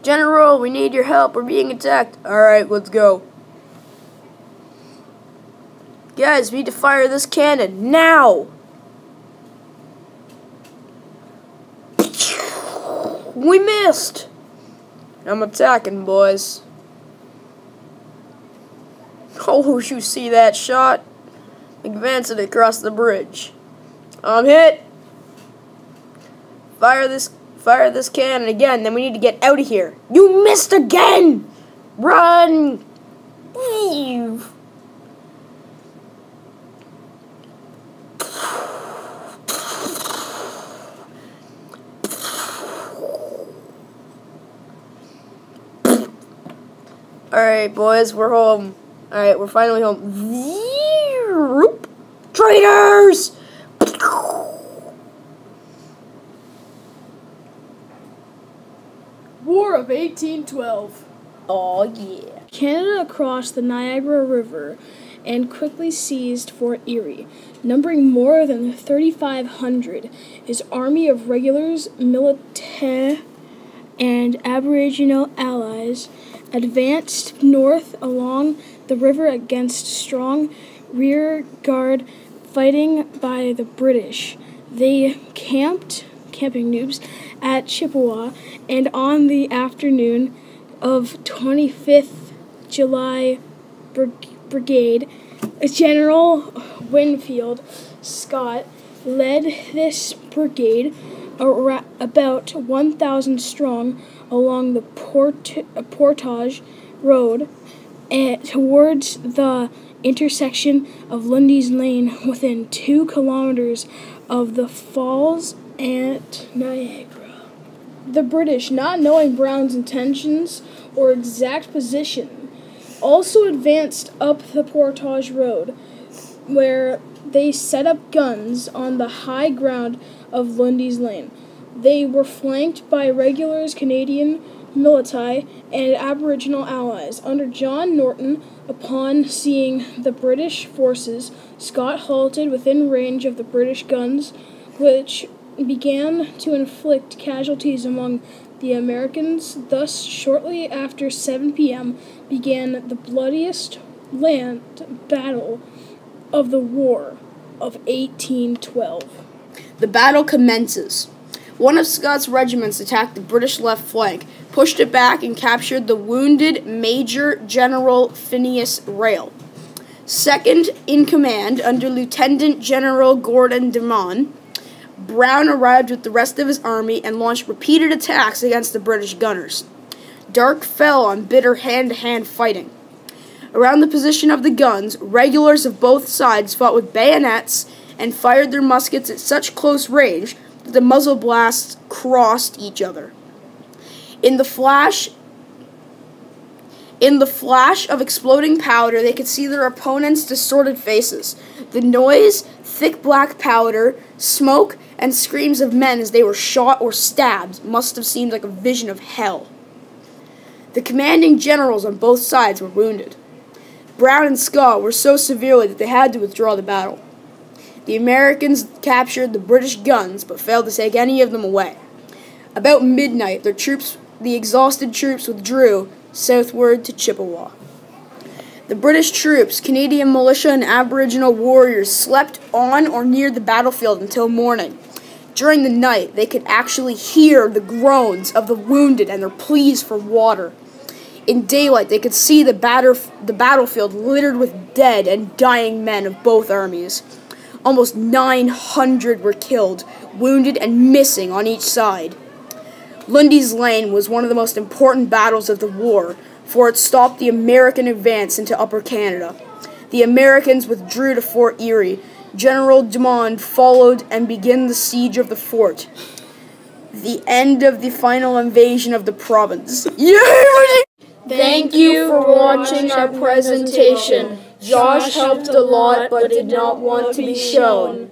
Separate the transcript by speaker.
Speaker 1: General, we need your help. We're being attacked. Alright, let's go. Guys, we need to fire this cannon now. We missed. I'm attacking, boys. Oh, you see that shot? Advancing across the bridge. I'm hit. Fire this cannon again, then we need to get out of here. You missed again! Run! Leave! Alright, boys, we're home. Alright, we're finally home. Traitors!
Speaker 2: War of 1812.
Speaker 1: Oh, yeah.
Speaker 2: Canada crossed the Niagara River and quickly seized Fort Erie. Numbering more than 3,500, his army of regulars, militaire, and Aboriginal allies advanced north along the river against strong rear-guard fighting by the British. They camping noobs, at Chippewa, and on the afternoon of 25th July Brigade, General Winfield Scott led this brigade about 1,000 strong along the Portage Road towards the intersection of Lundy's Lane within 2 kilometers of the falls at Niagara. The British, not knowing Brown's intentions or exact position, also advanced up the Portage Road, where they set up guns on the high ground of Lundy's Lane. They were flanked by regulars, Canadian militia, and Aboriginal allies. Under John Norton, upon seeing the British forces, Scott halted within range of the British guns, which began to inflict casualties among the Americans. Thus, shortly after 7 p.m., began the bloodiest land battle of the War of 1812.
Speaker 1: The battle commences. One of Scott's regiments attacked the British left flank, pushed it back, and captured the wounded Major General Phineas Rail. Second in command, under Lieutenant General Gordon Demon, Brown arrived with the rest of his army and launched repeated attacks against the British gunners. Dark fell on bitter hand-to-hand fighting. Around the position of the guns, regulars of both sides fought with bayonets and fired their muskets at such close range that the muzzle blasts crossed each other. In the flash of exploding powder, they could see their opponents' distorted faces. The noise, thick black powder, smoke, and screams of men as they were shot or stabbed must have seemed like a vision of hell. The commanding generals on both sides were wounded. Brown and Scott were so severely that they had to withdraw the battle. The Americans captured the British guns, but failed to take any of them away. About midnight, the exhausted troops withdrew southward to Chippewa. The British troops, Canadian militia, and Aboriginal warriors slept on or near the battlefield until morning. During the night, they could actually hear the groans of the wounded and their pleas for water. In daylight, they could see the battlefield littered with dead and dying men of both armies. Almost 900 were killed, wounded, and missing on each side. Lundy's Lane was one of the most important battles of the war, for it stopped the American advance into Upper Canada. The Americans withdrew to Fort Erie. General Dumont followed and began the siege of the fort. The end of the final invasion of the province.
Speaker 3: Thank you for watching our presentation. Josh helped a lot but did not want to be shown.